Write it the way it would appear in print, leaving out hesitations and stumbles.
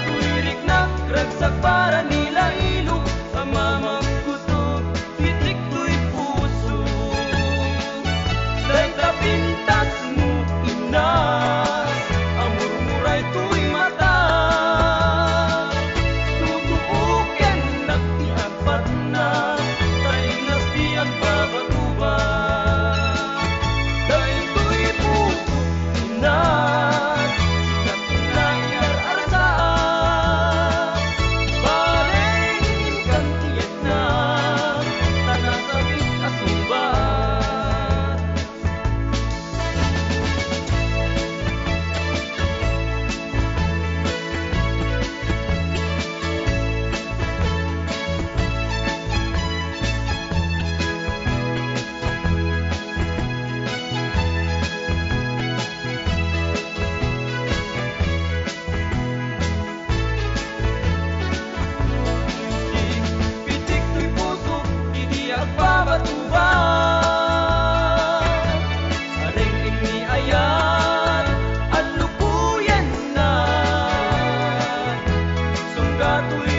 tuwirik nagragsak para nila ilog sa mamagkutob, pitik to'y puso. Dahil tapintas mo inas, ang murmuray to'y mata. Tutubukin nagtiagpat na, tayo nas di agbabatuba. Dahil to'y puso inas, sikat na iar-arasaan. Baleng kantiyak na, tanasabit asumbat. Pitik to'y puso, di agbabatuban. Aring ini ayan, at lukuyan na. Sungga to'y